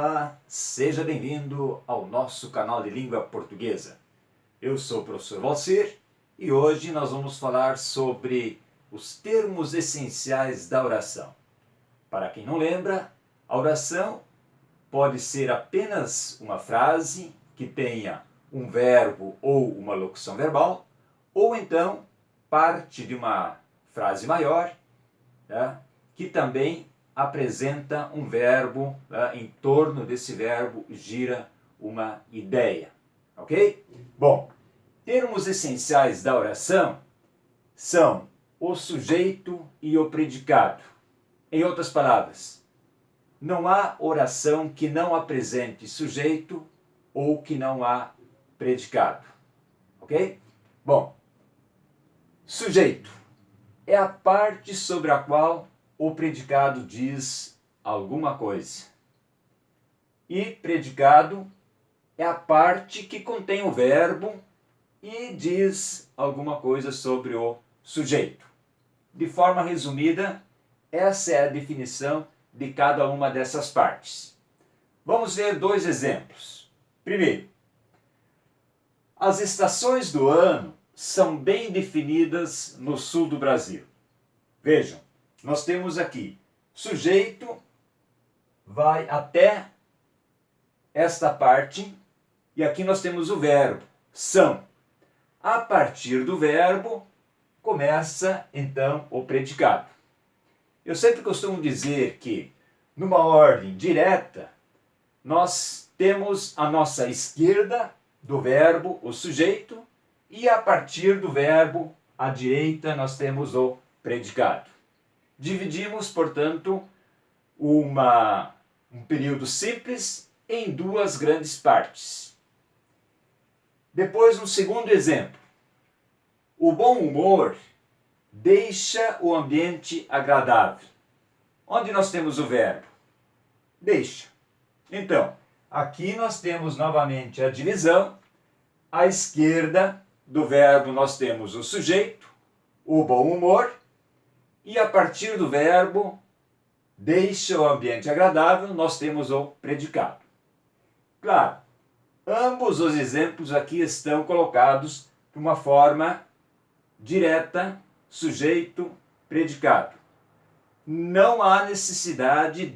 Olá, seja bem-vindo ao nosso canal de língua portuguesa. Eu sou o professor Valcir e hoje nós vamos falar sobre os termos essenciais da oração. Para quem não lembra, a oração pode ser apenas uma frase que tenha um verbo ou uma locução verbal, ou então parte de uma frase maior, né, que também apresenta um verbo, em torno desse verbo gira uma ideia, ok? Bom, termos essenciais da oração são o sujeito e o predicado. Em outras palavras, não há oração que não apresente sujeito ou que não há predicado, ok? Bom, sujeito é a parte sobre a qual o predicado diz alguma coisa. E predicado é a parte que contém o verbo e diz alguma coisa sobre o sujeito. De forma resumida, essa é a definição de cada uma dessas partes. Vamos ver dois exemplos. Primeiro, as estações do ano são bem definidas no sul do Brasil. Vejam, nós temos aqui, sujeito vai até esta parte e aqui nós temos o verbo, são. A partir do verbo começa então o predicado. Eu sempre costumo dizer que numa ordem direta nós temos à nossa esquerda do verbo o sujeito e a partir do verbo à direita nós temos o predicado. Dividimos, portanto, um período simples em duas grandes partes. Depois, no segundo exemplo, o bom humor deixa o ambiente agradável. Onde nós temos o verbo? Deixa. Então, aqui nós temos novamente a divisão. À esquerda do verbo nós temos o sujeito, o bom humor, e a partir do verbo deixa o ambiente agradável, nós temos o predicado. Claro, ambos os exemplos aqui estão colocados de uma forma direta, sujeito, predicado. Não há necessidade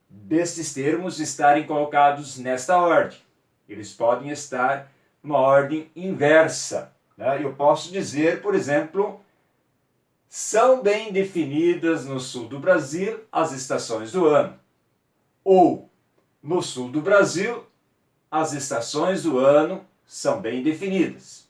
destes termos estarem colocados nesta ordem. Eles podem estar numa ordem inversa, né? Eu posso dizer, por exemplo, são bem definidas no sul do Brasil as estações do ano. Ou, no sul do Brasil, as estações do ano são bem definidas.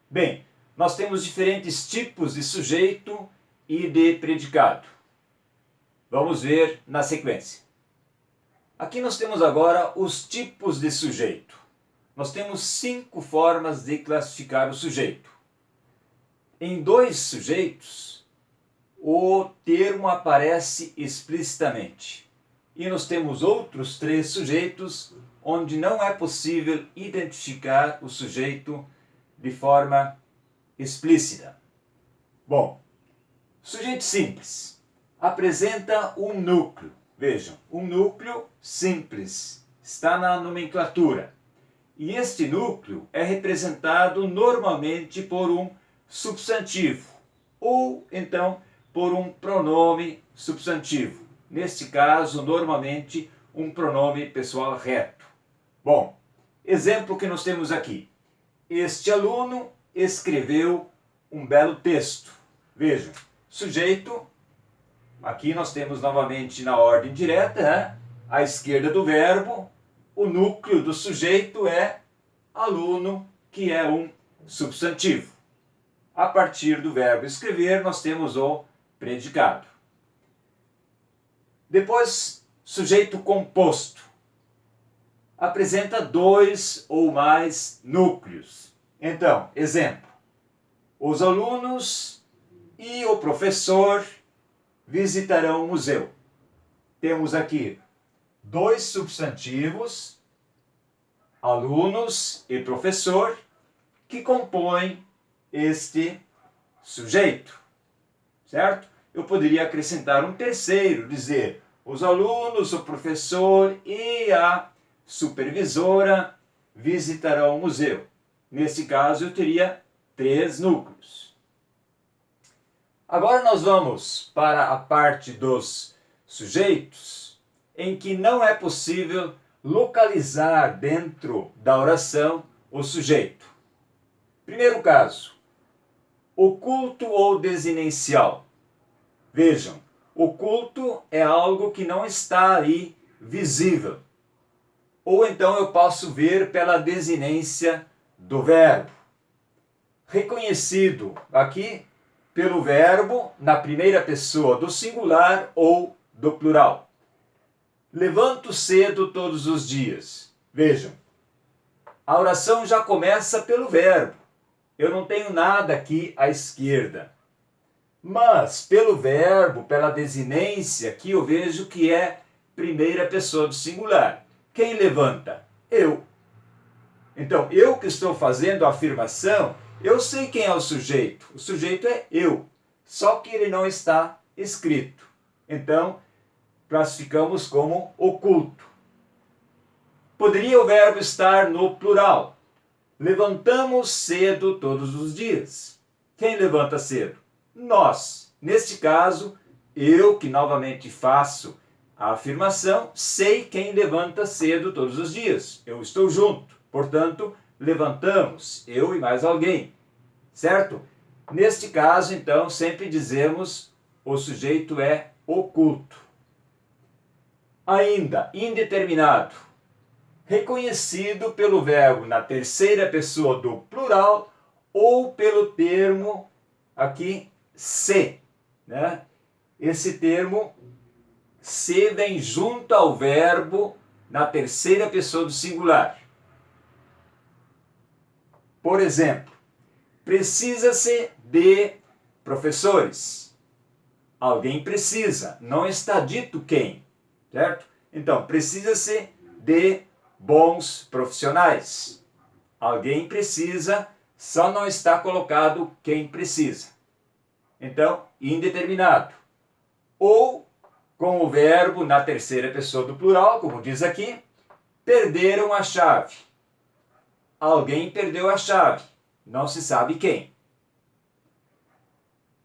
Bem, nós temos diferentes tipos de sujeito e de predicado. Vamos ver na sequência. Aqui nós temos agora os tipos de sujeito. Nós temos 5 formas de classificar o sujeito. Em 2 sujeitos, o termo aparece explicitamente. E nós temos outros 3 sujeitos onde não é possível identificar o sujeito de forma explícita. Bom, sujeito simples apresenta um núcleo. Vejam, um núcleo simples está na nomenclatura. E este núcleo é representado normalmente por um substantivo, ou então por um pronome substantivo. Neste caso, normalmente, um pronome pessoal reto. Bom, exemplo que nós temos aqui. Este aluno escreveu um belo texto. Vejam, sujeito, aqui nós temos novamente na ordem direta, né? À esquerda do verbo, o núcleo do sujeito é aluno, que é um substantivo. A partir do verbo escrever, nós temos o predicado. Depois, sujeito composto. Apresenta 2 ou mais núcleos. Então, exemplo. Os alunos e o professor visitarão o museu. Temos aqui 2 substantivos, alunos e professor, que compõem este sujeito, certo? Eu poderia acrescentar um terceiro, dizer Os alunos, o professor e a supervisora visitarão o museu. Nesse caso, eu teria 3 núcleos. Agora nós vamos para a parte dos sujeitos, em que não é possível localizar dentro da oração o sujeito. Primeiro caso, oculto ou desinencial. Vejam, oculto é algo que não está ali visível. Ou então eu posso ver pela desinência do verbo. Reconhecido aqui pelo verbo na primeira pessoa do singular ou do plural. Levanto cedo todos os dias. Vejam, a oração já começa pelo verbo. Eu não tenho nada aqui à esquerda. Mas pelo verbo, pela desinência, aqui eu vejo que é primeira pessoa do singular. Quem levanta? Eu. Então, eu que estou fazendo a afirmação, eu sei quem é o sujeito. O sujeito é eu. Só que ele não está escrito. Então, classificamos como oculto. Poderia o verbo estar no plural. Levantamos cedo todos os dias. Quem levanta cedo? Nós. Neste caso, eu que novamente faço a afirmação, sei quem levanta cedo todos os dias. Eu estou junto. Portanto, levantamos, eu e mais alguém. Certo? Neste caso, então, sempre dizemos o sujeito é oculto. Ainda, indeterminado. Reconhecido pelo verbo na terceira pessoa do plural ou pelo termo aqui se, né? Esse termo se vem junto ao verbo na terceira pessoa do singular. Por exemplo, precisa-se de professores. Alguém precisa, não está dito quem, certo? Então, precisa-se de bons profissionais. Alguém precisa, só não está colocado quem precisa. Então, indeterminado. Ou com o verbo na terceira pessoa do plural, como diz aqui, perderam a chave. Alguém perdeu a chave, não se sabe quem.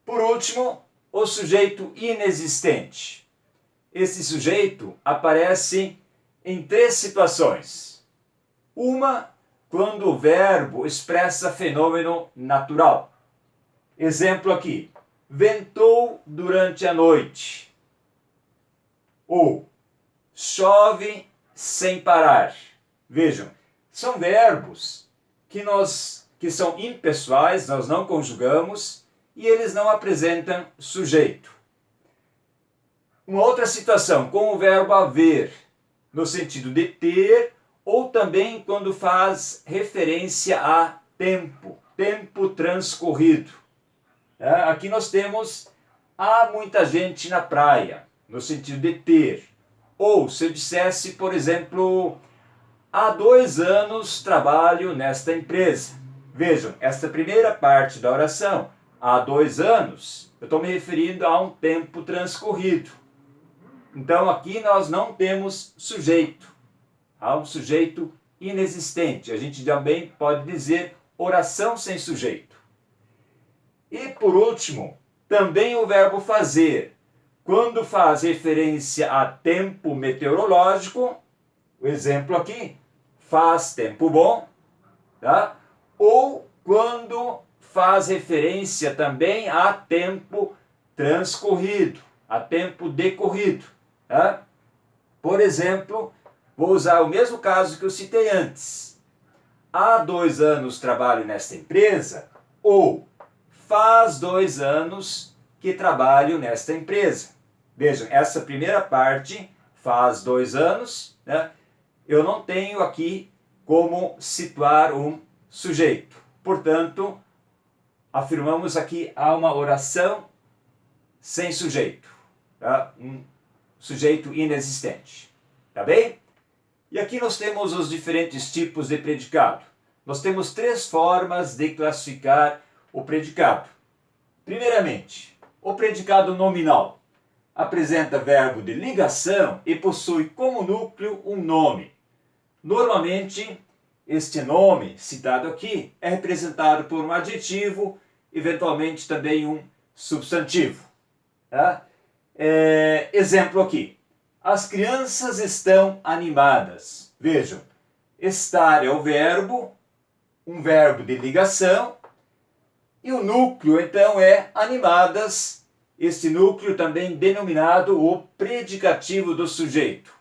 Por último, o sujeito inexistente. Esse sujeito aparece em 3 situações. Uma, quando o verbo expressa fenômeno natural. Exemplo aqui, ventou durante a noite. Ou chove sem parar. Vejam, são verbos que são impessoais, nós não conjugamos e eles não apresentam sujeito. Uma outra situação, com o verbo haver, no sentido de ter, ou também quando faz referência a tempo, tempo transcorrido. Aqui nós temos há muita gente na praia, no sentido de ter. Ou se eu dissesse, por exemplo, há 2 anos trabalho nesta empresa. Vejam, esta primeira parte da oração, há 2 anos, eu estou me referindo a um tempo transcorrido. Então aqui nós não temos sujeito. Há um sujeito inexistente. A gente também pode dizer oração sem sujeito. E por último, também o verbo fazer. Quando faz referência a tempo meteorológico, o exemplo aqui, faz tempo bom, tá? Ou quando faz referência também a tempo transcorrido, a tempo decorrido. Tá? Por exemplo, vou usar o mesmo caso que eu citei antes. Há 2 anos trabalho nesta empresa, ou faz 2 anos que trabalho nesta empresa. Vejam, essa primeira parte, faz 2 anos, né? Eu não tenho aqui como situar um sujeito. Portanto, afirmamos aqui há uma oração sem sujeito. Tá? Um sujeito inexistente. Tá bem? E aqui nós temos os diferentes tipos de predicado. Nós temos 3 formas de classificar o predicado. Primeiramente, o predicado nominal. apresenta verbo de ligação e possui como núcleo um nome. Normalmente, este nome citado aqui é representado por um adjetivo, eventualmente também um substantivo. Tá? Exemplo aqui. As crianças estão animadas. Vejam, estar é o verbo, um verbo de ligação, e o núcleo, então, é animadas. Este núcleo também denominado o predicativo do sujeito.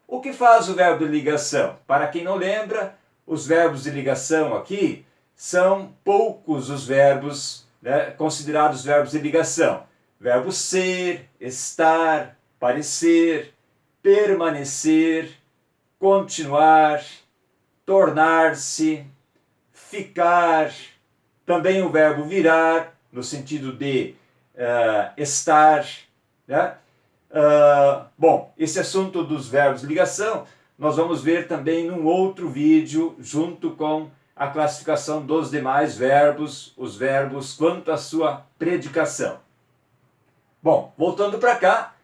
O que faz o verbo de ligação? Para quem não lembra, os verbos de ligação aqui são poucos os verbos, né, considerados verbos de ligação. Verbo ser, estar, parecer, permanecer, continuar, tornar-se, ficar, também o verbo virar, no sentido de estar, né? Bom, esse assunto dos verbos de ligação nós vamos ver também num outro vídeo, junto com a classificação dos demais verbos, os verbos quanto à sua predicação. Bom, voltando para cá,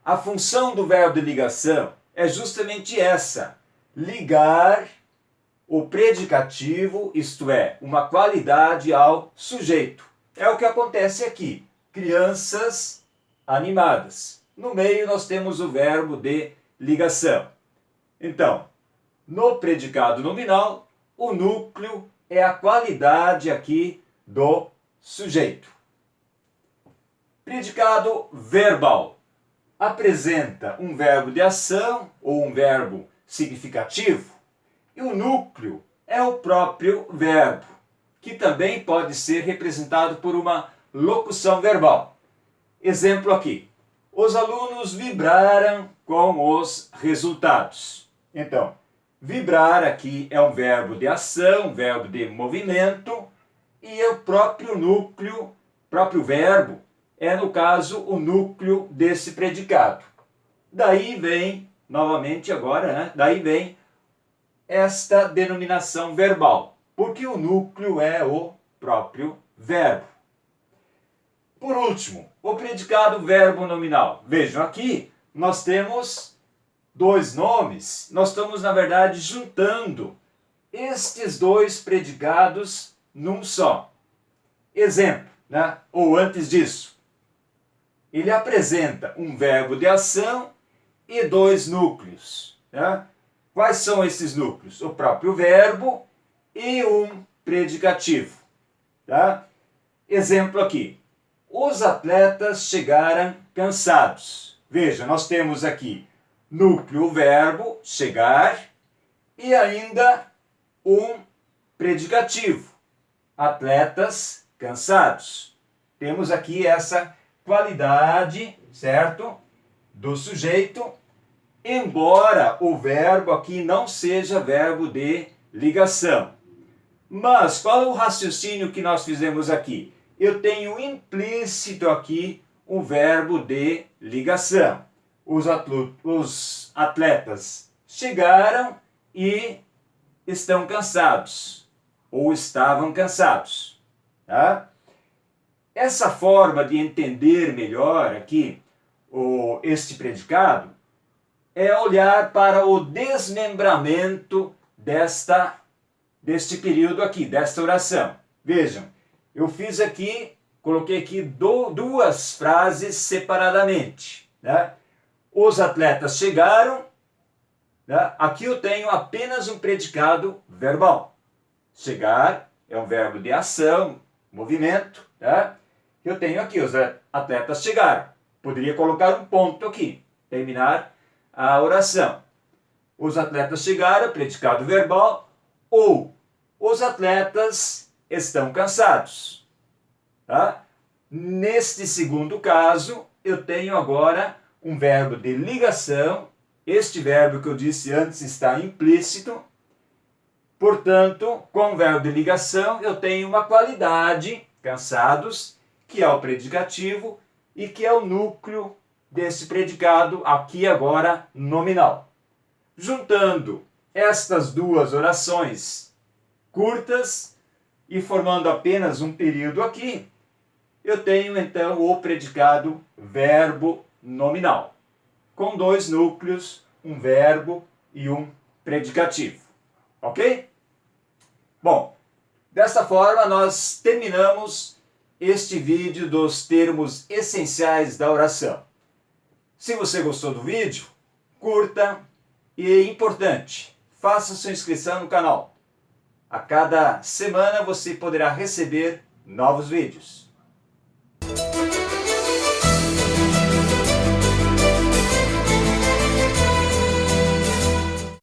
a função do verbo de ligação é justamente essa: ligar o predicativo, isto é, uma qualidade ao sujeito. É o que acontece aqui. Crianças animadas. No meio nós temos o verbo de ligação. Então, no predicado nominal, o núcleo é a qualidade aqui do sujeito. Predicado verbal apresenta um verbo de ação ou um verbo significativo, e o núcleo é o próprio verbo, que também pode ser representado por uma locução verbal. Exemplo aqui. Os alunos vibraram com os resultados. Então, vibrar aqui é um verbo de ação, um verbo de movimento, e o próprio núcleo, próprio verbo, é no caso o núcleo desse predicado. Daí vem, novamente agora, né? Daí vem esta denominação verbal, porque o núcleo é o próprio verbo. Por último, o predicado verbo nominal. Vejam, aqui nós temos dois nomes, nós estamos, na verdade, juntando estes dois predicados num só. Exemplo, né? Ou antes disso, ele apresenta um verbo de ação e dois núcleos. Né? Quais são esses núcleos? O próprio verbo e um predicativo. Tá? Exemplo aqui. Os atletas chegaram cansados. Veja, nós temos aqui núcleo, verbo, chegar, e ainda um predicativo. Atletas cansados. Temos aqui essa qualidade, certo? Do sujeito, embora o verbo aqui não seja verbo de ligação. Mas qual é o raciocínio que nós fizemos aqui? Eu tenho implícito aqui um verbo de ligação. Os atletas chegaram e estão cansados, ou estavam cansados. Tá? Essa forma de entender melhor aqui este predicado é olhar para o desmembramento deste período aqui, desta oração. Vejam, eu fiz aqui, coloquei aqui duas frases separadamente. Né? Os atletas chegaram, né? Aqui eu tenho apenas um predicado verbal. Chegar é um verbo de ação, movimento. Né? Eu tenho aqui, os atletas chegaram. Poderia colocar um ponto aqui, terminar a oração. Os atletas chegaram, predicado verbal, ou os atletas estão cansados. Tá? Neste segundo caso, eu tenho agora um verbo de ligação. Este verbo que eu disse antes está implícito. Portanto, com o verbo de ligação, eu tenho uma qualidade, cansados, que é o predicativo e que é o núcleo desse predicado aqui agora nominal. Juntando estas duas orações curtas e formando apenas um período aqui, eu tenho então o predicado verbo nominal, com dois núcleos, um verbo e um predicativo. Ok? Bom, desta forma nós terminamos este vídeo dos termos essenciais da oração. Se você gostou do vídeo, curta e, importante, faça sua inscrição no canal. A cada semana você poderá receber novos vídeos.